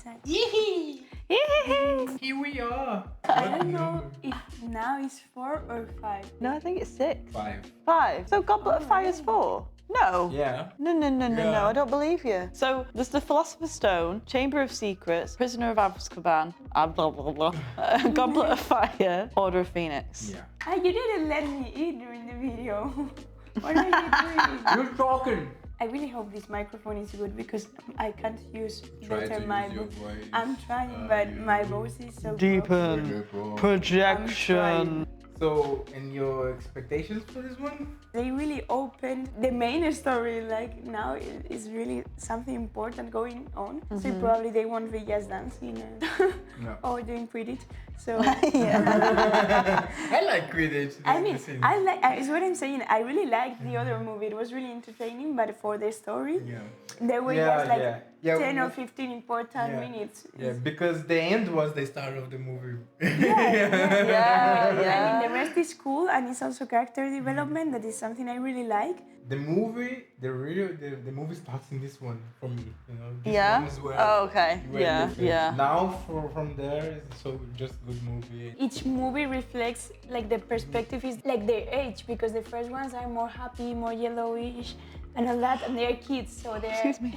sad. Yee! Yay! Here we are. I don't know if now it's 4 or 5. No, I think it's 6. 5. 5. So Goblet of Fire's 4? No. Yeah. No, Yeah. I don't believe you. So there's the Philosopher's Stone, Chamber of Secrets, Prisoner of Azkaban, blah, blah, blah, Goblet of Fire, Order of Phoenix. Yeah. Ah, you didn't let me eat during the video. What are you doing? You're talking. I really hope this microphone is good because I can't use Try better to my use your voice. voice. I'm trying, but my voice is so Deepen. broken. Projection. So, and your expectations for this one? They really opened the main story. Like now is really something important going on. So probably they won't be just dancing No. or doing Quidditch. So I like Quidditch. I mean, I like. It's what I'm saying. I really liked the other movie. It was really entertaining, but for the story, Yeah. there were Yeah, just like yeah. 10 or 15 important Yeah. minutes. Yeah, because the end was the start of the movie. Yeah, I mean, the rest is cool, and it's also character development. That is something I really like. The movie, the movie starts in this one for me, you know. This Yeah? one is where, Oh, okay. where Yeah, you feel- yeah. Now from there, it's so just good movie. Each movie reflects like the perspective is like their age, because the first ones are more happy, more yellowish, and all that, and they're kids, so they're. Excuse me.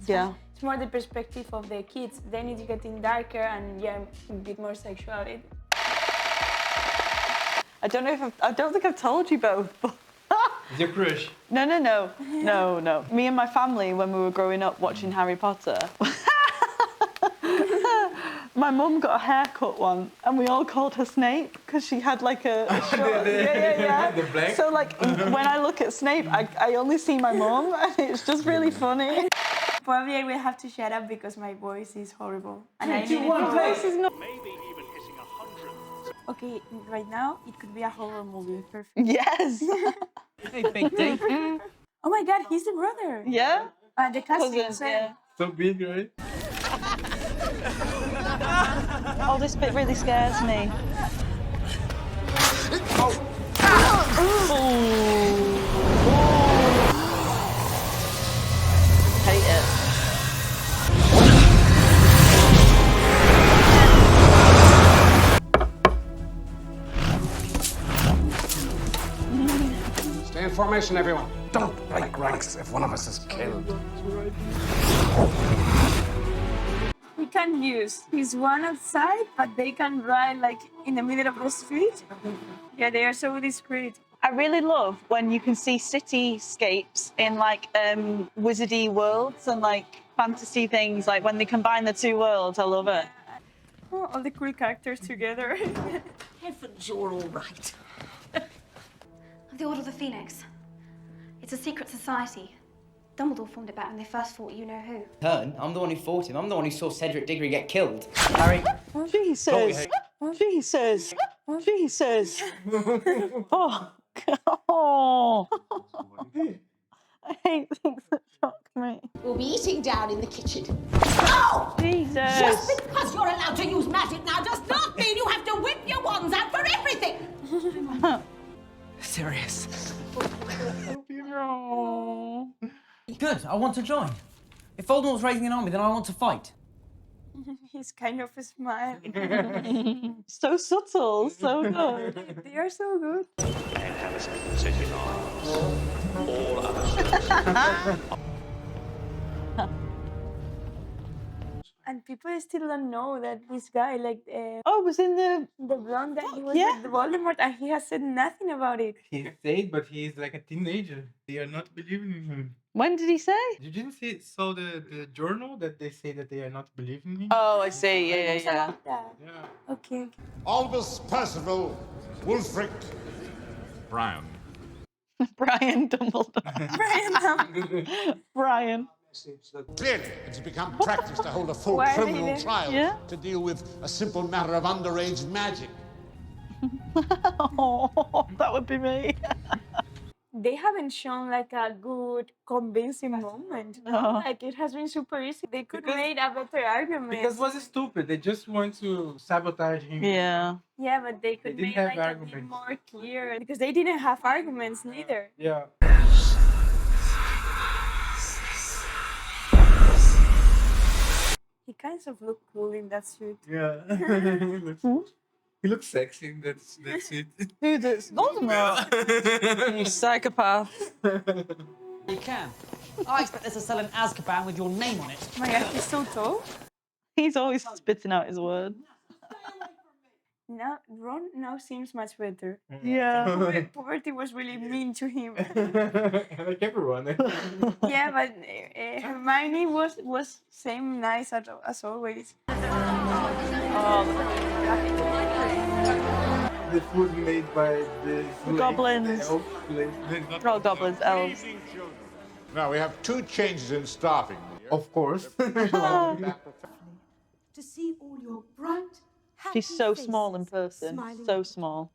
Yeah. It's more the perspective of the kids. Then it's getting darker and a bit more sexual. I don't think I've told you both, but It's your crush. No. Me and my family, when we were growing up watching Harry Potter, my mum got a haircut once, and we all called her Snape because she had like a short. The black. So like when I look at Snape, I only see my mum, and it's just really funny. Probably I will have to shut up because my voice is horrible. And I Two, need one, it. play. This is not. Maybe even hitting 100. Okay, right now it could be a horror movie. Perfect. Yes. Hey, Big D. Oh my God, he's the brother. Yeah. The cousin. Cousins, yeah. So big, right? Oh, this bit really scares me. Hate it. Stay in formation, everyone. Don't break ranks if one of us is killed. We can use. He's one outside, but they can ride like in the middle of the street. Yeah, they are so discreet. I really love when you can see cityscapes in like wizardy worlds and like fantasy things, like when they combine the two worlds. I love it. Oh, all the cool characters together. Heavens, you're all right. The Order of the Phoenix. It's a secret society. Dumbledore formed it back when they first fought you know who. Turn. I'm the one who fought him. I'm the one who saw Cedric Diggory get killed. Harry. Jesus. Jesus. Jesus. Oh. Oh. I hate things that shock me. We'll be eating down in the kitchen. Jesus. Just because you're allowed to use magic now does not mean you have to whip your wands out for everything. Serious. Oh. Good. I want to join. If Voldemort's raising an army, then I want to fight. He's kind of a smile. So subtle, so good. They are so good. And people still don't know that this guy, like Oh, it was in the. the blonde guy, he was Yeah. with the Voldemort, and he has said nothing about it. He said, but he's like a teenager. They are not believing in him. When did he say? You didn't saw the journal that they say that they are not believing in him? Oh, I see. Yeah. Yeah. Yeah. Okay. Albus Percival, Wulfric. Brown. Brian Dumbledore. Brian. Clearly, it's become practice to hold a full Why are they criminal there? trial Yeah. to deal with a simple matter of underage magic. Oh, that would be me. They haven't shown like a good, convincing moment. No. Like it has been super easy. They could Because- made a better argument. Because was stupid. They just want to sabotage him. Yeah. Yeah, but they could didn't make have like a bit arguments. more clear because they didn't have arguments neither. Yeah. He kind of look cool in that suit. Yeah. He looks sexy in that suit. Who does? Voldemort. You psychopath. You can. I expect us to sell an Azkaban with your name on it. Oh my god, he's so tall. He's always spitting out his words. Now Ron now seems much better. Yeah. Puberty was really mean to him. Like everyone. Yeah, but Hermione was same nice as always. The food made by the goblins. Not goblins, elves. Now, we have 2 changes in staffing here. Of course. To see all your bright, happy She's so faces small in person. smiling. So small.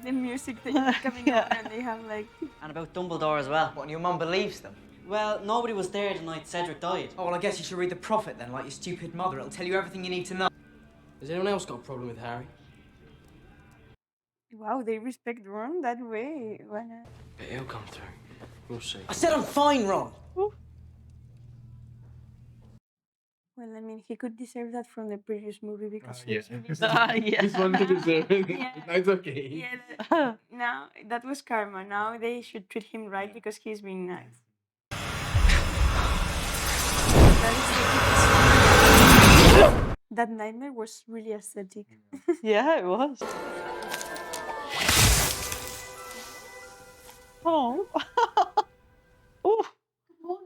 The music that is coming on and they have like... And about Dumbledore as well. What, and your mum believes them? Well, nobody was there the night Cedric died. Oh, well, I guess you should read the Prophet then, like your stupid mother. It'll tell you everything you need to know. Has anyone else got a problem with Harry? Wow, they respect Ron that way. Why not? But he'll come through. We'll see. I said I'm fine, Ron. Well, I mean, he could deserve that from the previous movie because he Yeah. was really... Yeah. This one he deserves it. Yeah. No, it's okay. Yeah, now that was karma. Now they should treat him right because he's being nice. That nightmare was really aesthetic. Yeah, it was. Oh. Oh.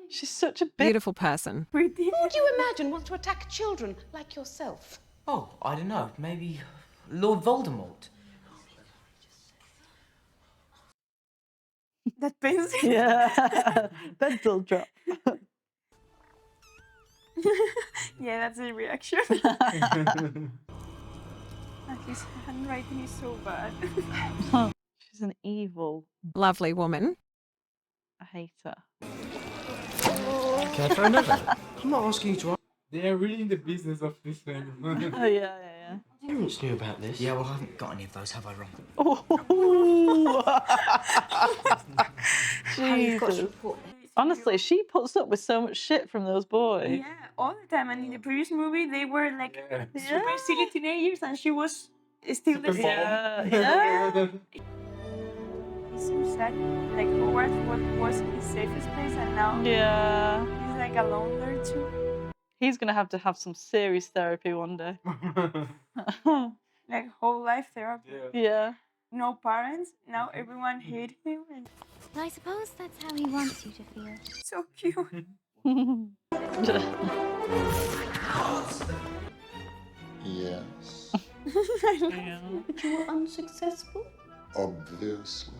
She's such a big... Beautiful person. Pretty. Who do you imagine wants to attack children like yourself? Oh, I don't know. Maybe Lord Voldemort. That pencil. Yeah. Pencil drop. Yeah, that's a reaction. His handwriting is so bad. She's an evil. Lovely woman. I hate her. Care for another? I'm not asking you to. They are really in the business of this thing. Oh, yeah. Parents knew about this. Yeah, well, I haven't got any of those, have I, Ron? Jesus. Honestly, she puts up with so much shit from those boys. Yeah, all the time. And in the previous movie, they were like Yeah. super silly teenagers, and she was still the same. Yeah. It's so sad. Like Hogwarts was his safest place, and now Yeah. he's like alone there too. He's gonna have to have some serious therapy one day. Like whole life therapy. Yeah. No parents. Now everyone hates him. And Well, I suppose that's how he wants you to feel. so cute. Yes, You were unsuccessful? obviously.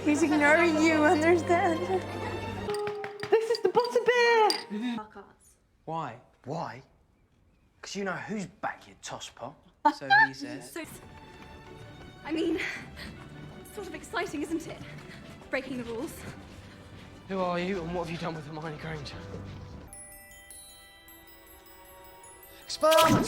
He's ignoring you. Understand? This is the butterbeer. Why? Why? Because you know who's back, you tosspot. So he says. So, I mean, it's sort of exciting, isn't it? Breaking the rules. Who are you and what have you done with Hermione Granger? Expelled!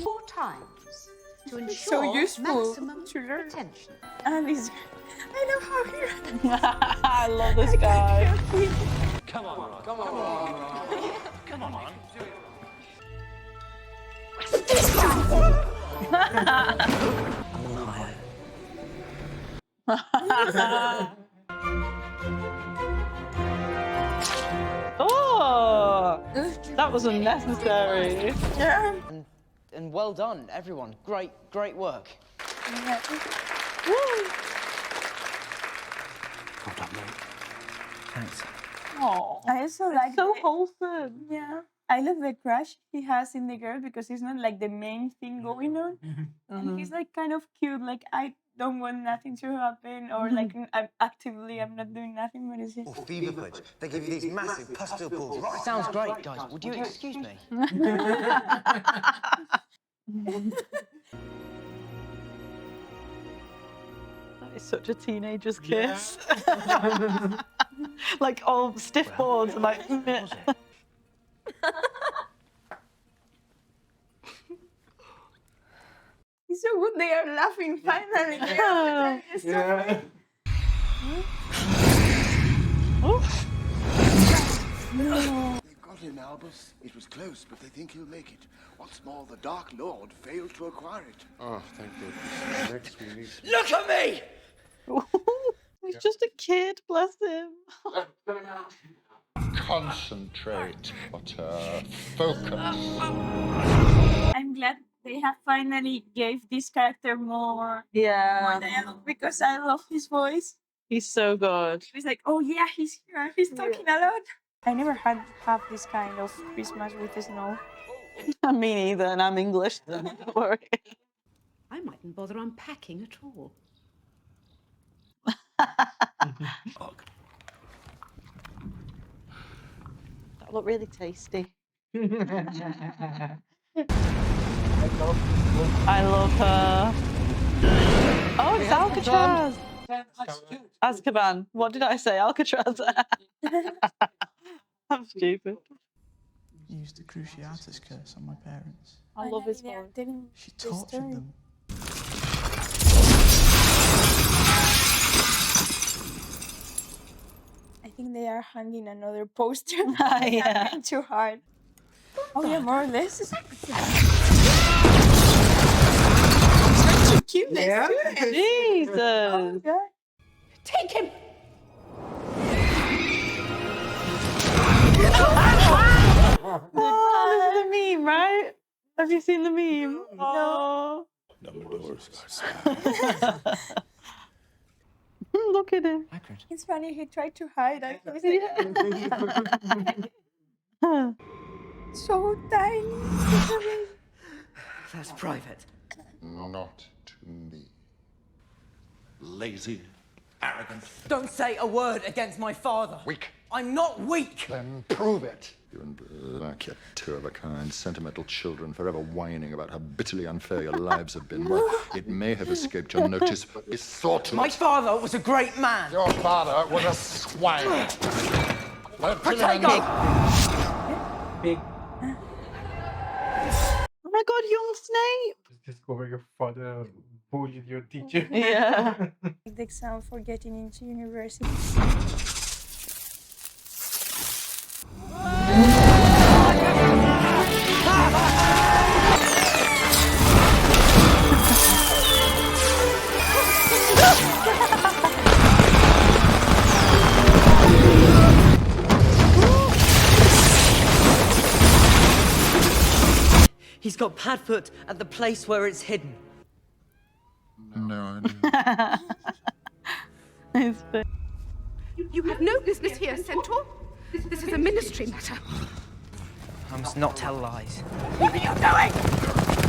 4 times to ensure So useful maximum to learn. attention. And he's... I love how he... I love this guy. Come on, Ron. Come on. Oh, that was unnecessary. Yeah. And well done, everyone. Great work. Yeah. Well done, mate. Thanks. Oh, I also like so the- wholesome. Yeah. I love the crush he has in the girl because it's not like the main thing going on. And he's like kind of cute, like I don't want nothing to happen or like I'm not doing nothing, but it's just... Fever pitch. They give you these massive pustule balls. Right. Sounds great, guys. Would you excuse me? That is such a teenager's kiss. Like all stiff boards and like. Was it? He's so so good. They are laughing finally. Yeah. No. They've got him, Albus. It was close, but they think he'll make it. What's more, the Dark Lord failed to acquire it. Oh, thank goodness. Next we need... Look at me! He's just a kid, bless him. Concentrate, Potter. Focus. I'm glad they have finally gave this character more Yeah. dialogue because I love his voice. He's so good. He's like, oh yeah, he's here. He's talking a lot. I never had have this kind of Christmas with the snow. Me neither, and I'm English, so don't worry. I mightn't bother unpacking at all. That looked really tasty. I love her. Oh, it's Alcatraz. Azkaban. What did I say? Alcatraz. I'm stupid. He used the Cruciatus curse on my parents. I love his voice. She tortured them. I think they are hanging another poster. Yeah. Too hard. Oh yeah, more or less. It's so cute. Yeah. Jesus. Oh, God. Take him! Oh, this is a meme, right? Have you seen the meme? Oh. Dumbledore's got Look at him. It's funny, he tried to hide. I was Yeah. so tiny. That's private. Not to me. Lazy, arrogant. Don't say a word against my father. Weak. I'm not weak. Then prove it. You and like your two of a kind, sentimental children, forever whining about how bitterly unfair your lives have been. Well, it may have escaped your notice, but it's thought My father was a great man. Your father was a swine. Protego! Big. Oh my God, young Snape. Discover your father bullied your teacher. Yeah. The exam for getting into university. He's got Padfoot at the place where it's hidden. No idea. You have no business here, Centaur. This is a ministry matter. I must not tell lies. What are you doing?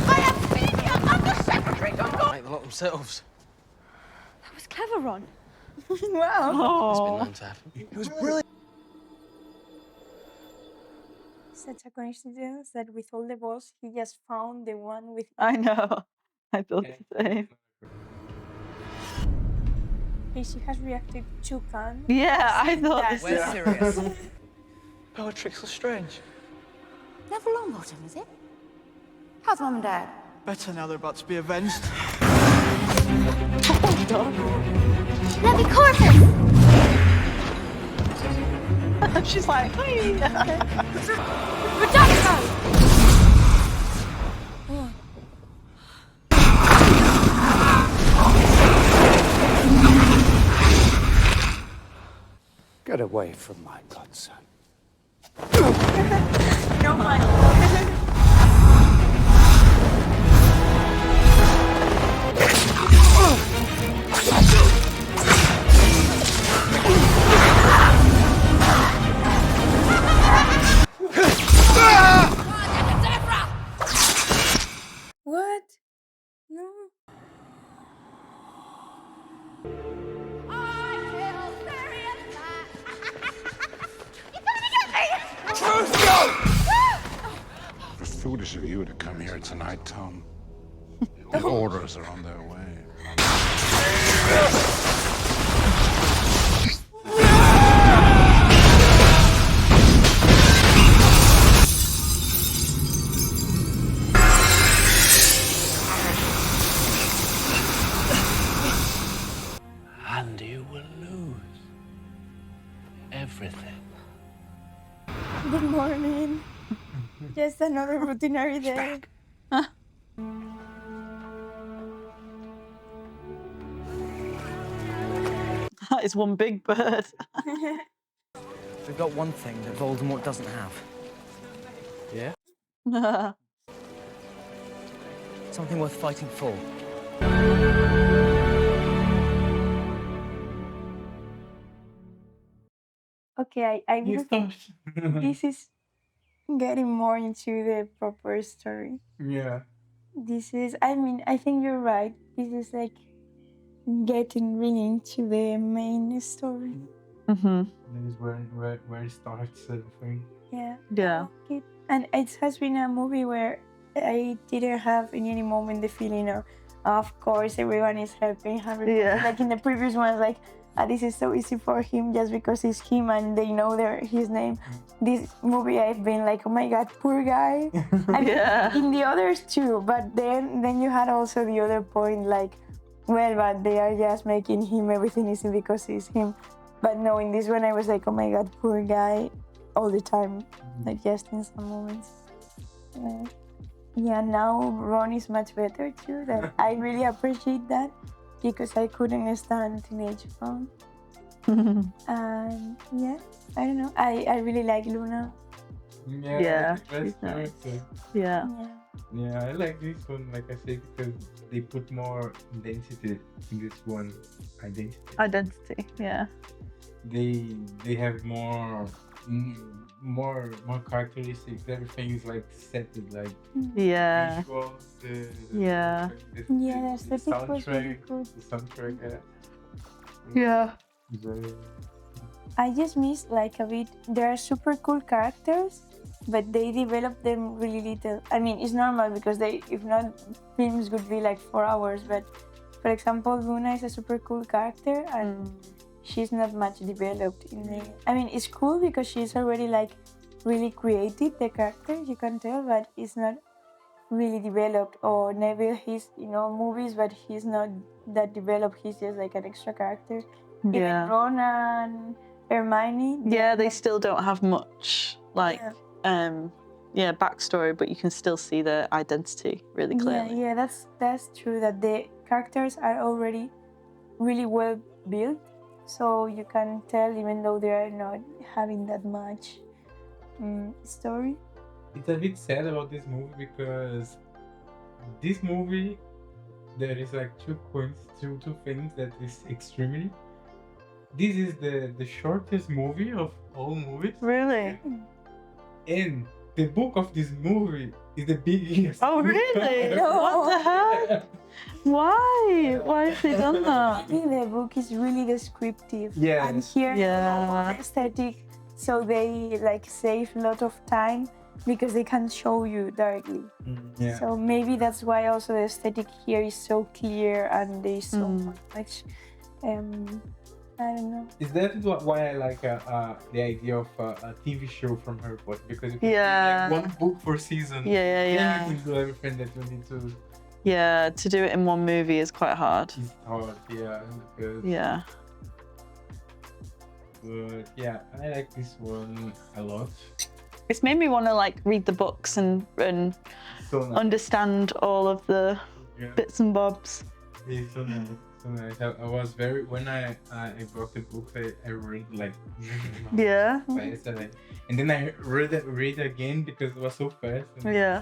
I am senior under-secretary to law. Make the lot themselves. That was clever, Ron. Wow. It's been known to happen. It was brilliant. Such a coincidence that with all the balls, he just found the one with. I know. I thought the same. Hey, she has reacted to Khan. Yeah, I thought That- the We're same. serious. Bellatrix Lestrange. Never Longbottom, is it? How's Mum and Dad? Better now they're about to be avenged. Let me corpus! She's like, "Hey." Reducto! Get away from my godson. No money. What? No. It was foolish of you to come here tonight, Tom. The orders are on their way. And you will lose everything. Good morning. Just another routinary day. That is one big bird. We've got one thing that Voldemort doesn't have. Yeah? Something worth fighting for. Okay, I You think start. this is getting more into the proper story. Yeah. This is, I mean, I think you're right. This is like getting really into the main story. Mm-hmm. This is where it starts everything. Yeah. Yeah. It, and it has been a movie where I didn't have in any moment the feeling of course, everyone is helping Harry Potter. Yeah. Like in the previous ones, like, this is so easy for him just because it's him and they know his name. This movie, I've been like, oh my God, poor guy. I mean, Yeah. in the others too, but then you had also the other point, like, well, but they are just making him everything easy because he's him. But no, in this one, I was like, oh my God, poor guy, all the time, not just in some moments. Yeah, now Ron is much better too. That I really appreciate that because I couldn't stand teenage Ron. And yeah, I don't know. I really like Luna. Yeah, That's she's nice. character. Yeah. Yeah, I like this one, like I said, because they put more identity in this one. Identity, yeah. They have more characteristics. Everything is like set, like Yeah. visuals, Yeah. Yeah, the aesthetic was really soundtrack, good. the soundtrack. Yeah. Very- I just miss like a bit. There are super cool characters, but they develop them really little. I mean, it's normal because if not, films would be like 4 hours. But for example, Luna is a super cool character, and she's not much developed in the. I mean, it's cool because she's already like really creative, the character, you can tell, but it's not really developed. Or Neville, he's in all movies, but he's not that developed. He's just like an extra character. Yeah. Even Ron and Hermione. Yeah, they still don't have much like backstory, but you can still see their identity really clearly. Yeah, that's true. That the characters are already really well built, so you can tell even though they are not having that much story. It's a bit sad about this movie because this movie there is like two things that is extremely. This is the shortest movie of all movies. Really? And the book of this movie is the biggest. Oh, really? What the hell? Why? Why have they done I that? think the book is really descriptive. Yeah. And here, Yeah. aesthetic, so they like save a lot of time because they can show you directly. Yeah. So maybe that's why also the aesthetic here is so clear and there's so much. I don't know. Is that why I like the idea of a TV show from Harry Potter? Because you can Yeah. do like one book per season. Yeah. Then you can do everything that you need to. Yeah, to do it in one movie is quite hard. It's hard, yeah. Because, Yeah. But yeah, I like this one a lot. It's made me want to like read the books and So nice. understand all of the Yeah. bits and bobs. It's so nice. So nice. I was very when I bought the book, I read like Yeah. fast, and then I read again because it was so fast. And Yeah.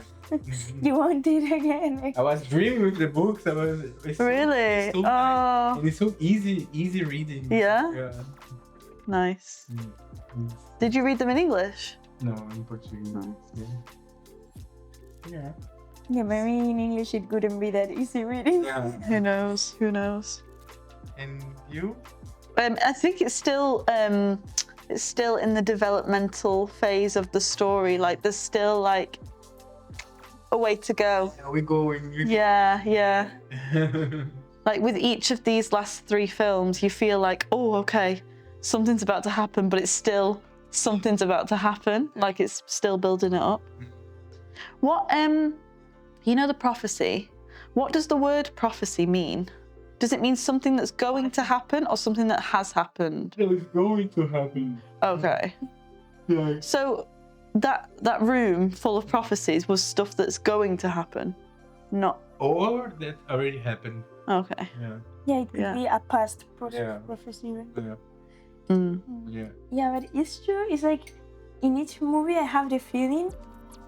You want it again? I was dreaming with the books. It's Really? it's so Oh. nice. And it's so easy reading. Yeah? Nice. Did you read them in English? No, in Portuguese. Yeah. Yeah, maybe in English it couldn't be that easy reading. Yeah. Who knows? Who knows? And you? I think it's still in the developmental phase of the story. Like there's still like a way to go. Are we going? Yeah. Like with each of these last 3 films, you feel like, oh, okay, something's about to happen, but it's still something's about to happen. Like it's still building it up. What you know the prophecy? What does the word prophecy mean? Does it mean something that's going to happen or something that has happened? It was going to happen. Okay. Yeah. So that room full of prophecies was stuff that's going to happen, not. Or that already happened. Okay. Yeah. Yeah, it could be a past Yeah. prophecy. Right? Yeah. Yeah. Yeah, but it's true. It's like in each movie, I have the feeling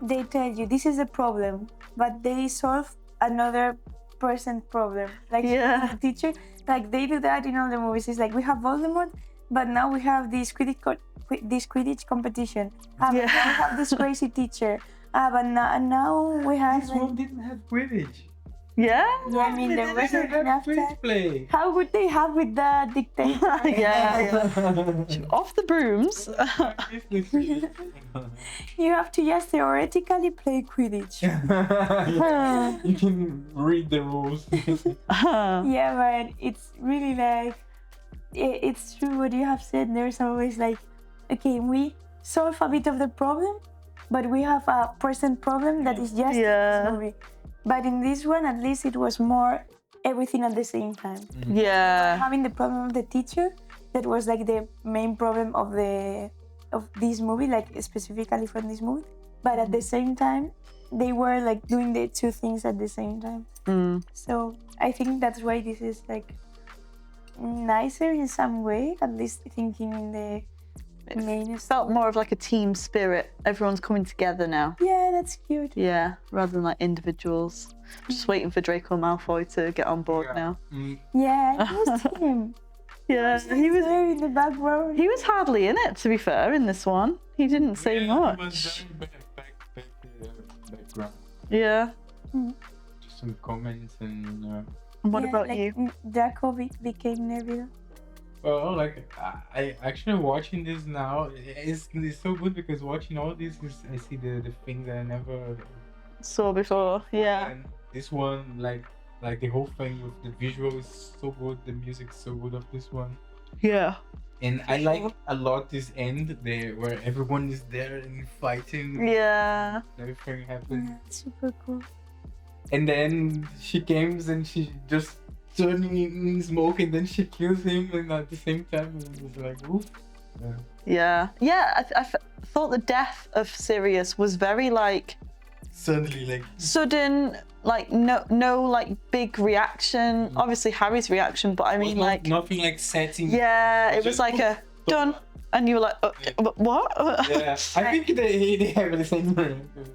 they tell you this is a problem, but they solve another person's problem. Like the teacher, like they do that in all the movies. It's like we have Voldemort, but now we have this Quidditch competition. But now we have this crazy teacher. But now we have. This one didn't have Quidditch. Yeah? Yeah, I mean, there wasn't enough time. Play. How would they have with the dictator? Off the brooms. You have to just theoretically play Quidditch. You can read the rules. Yeah, but it's really like, it's true what you have said. There's always like, okay, we solve a bit of the problem, but we have a present problem that is just in this movie. But in this one, at least it was more everything at the same time. Yeah. Having the problem of the teacher, that was like the main problem of this movie, like specifically from this movie. But at the same time, they were like doing the two things at the same time. So I think that's why this is like nicer in some way, at least thinking in the main. It felt more of like a team spirit. Everyone's coming together now. Yeah, that's cute. Yeah, rather than like individuals. Just waiting for Draco Malfoy to get on board now. Yeah, it was him. Yeah, he was there in the background. He was hardly in it, to be fair, in this one. He didn't say much. He was background. Yeah. Just some comments and. And what about you? Draco became Neville. Well, like I actually watching this now is so good because watching all this is I see the things that I never saw before. Yeah. And this one like the whole thing with the visual is so good, the music is so good of this one. Yeah. And I like a lot this end there where everyone is there and fighting. Yeah. Everything happens. Super cool. And then she comes and she just turning in smoke and then she kills him and at the same time it was like oof. Yeah. I thought the death of Sirius was very like suddenly like sudden, like no like big reaction. Obviously Harry's reaction, but I mean like nothing like setting. Yeah, it was like a done. And you were like, what? Yeah, I think they have the same.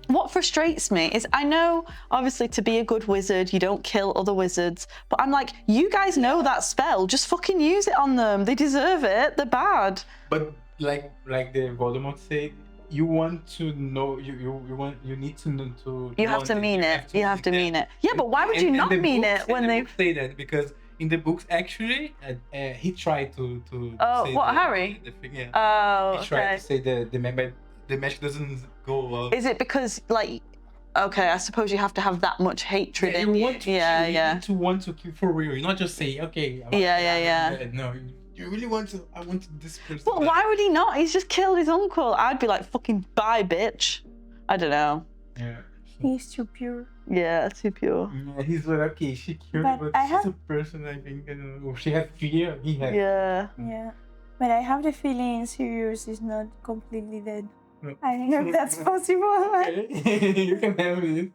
What frustrates me is I know, obviously, to be a good wizard, you don't kill other wizards. But I'm like, you guys know that spell. Just fucking use it on them. They deserve it. They're bad. But like the Voldemort said, you want to know. You need to know to. You have to mean it. You have to mean it. Yeah, but why would you not mean it when they say that? Because in the books, actually, he tried to. Oh, say what, Harry? The thing, yeah. Oh, he tried okay. to say the match doesn't go well. Is it because, like, okay, I suppose you have to have that much hatred in you. You need to want to kill for real. You not just say, okay. Yeah. No, you really want to. I want this person. But why would he not? He's just killed his uncle. I'd be like, fucking bye, bitch. I don't know. Yeah. He's too pure. Yeah, too pure. Yeah, he's like, okay, she killed me, but she's a person, I think. I don't know. She had fear. He had. Yeah. Yeah. But I have the feeling Sirius is not completely dead. No. I don't know if that's possible. Okay. You can have it.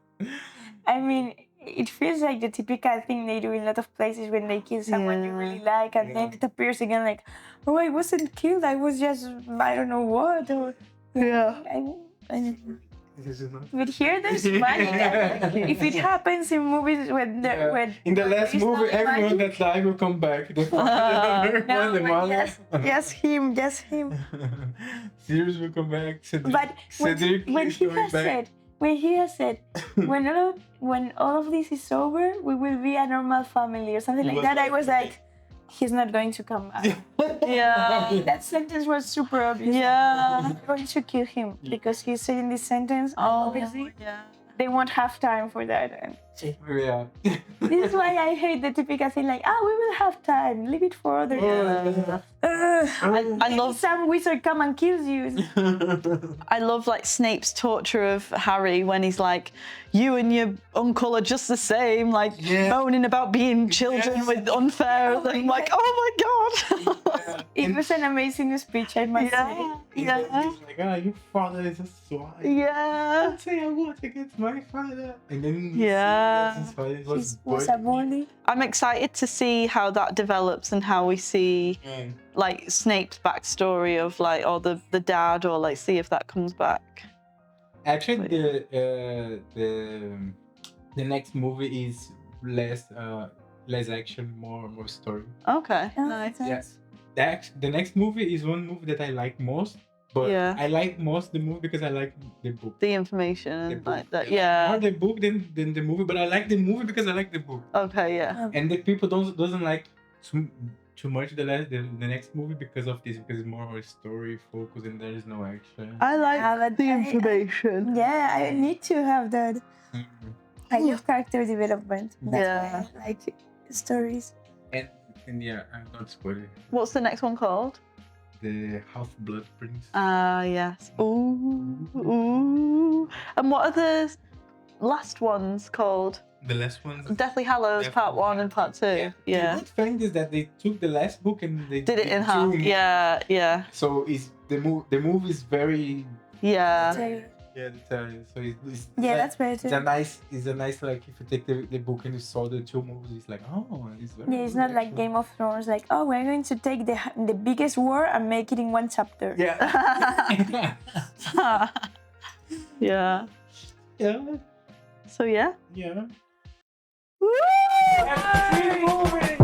I mean, it feels like the typical thing they do in a lot of places when they kill someone you really like, and then it appears again like, oh, I wasn't killed. I was just, I don't know what. Or, I don't know. But here there's magic. If it happens in movies when in the last movie everyone that died will come back. The father, the mother. Just him. Sirius will come back. But when he has said, when all of this is over, we will be a normal family or something like that. I was like, he's not going to come back. Yeah. That sentence was super obvious. Yeah. I'm going to kill him because he's saying this sentence. Oh, obviously. yeah. they won't have time for that. And Yeah. this is why I hate the typical thing like, we will have time, leave it for other time. I love some wizard come and kills you. I love like Snape's torture of Harry when he's like, you and your uncle are just the same, like moaning about being children with unfair. I'm like, oh my god. It was an amazing speech, I must say. Yeah. He's like, your father is a swine. Yeah. Don't say a word against my father. And then Yeah. his father Was a bully. I'm excited to see how that develops and how we see like Snape's backstory of like, or the dad, or like see if that comes back. Actually, the next movie is less action, more story. Okay, nice. Yeah. The next movie is one movie that I like most, but I like most the movie because I like the book. The information and like that, More the book than the movie, but I like the movie because I like the book. Okay, yeah. And the people doesn't like too much the next movie because of this, because it's more story focus and there is no action. I like the information. I need to have that. I love character development. That's why I like stories. And yeah, I'm not spoiling. What's the next one called? The Half-Blood Prince. Yes. Ooh. And what are the last ones called? The last one. Deathly Hallows Part 1 and Part 2. Yeah. The good thing is that they took the last book and they did it in half. Yeah. So the movie is very detailed. So it's that's very true. It's a nice like if you take the book and you saw the two movies, it's like it's very it's not like Game of Thrones, like we're going to take the biggest war and make it in one chapter. Yeah. Yeah. Yeah. So yeah. Yeah. Woo! Keep moving.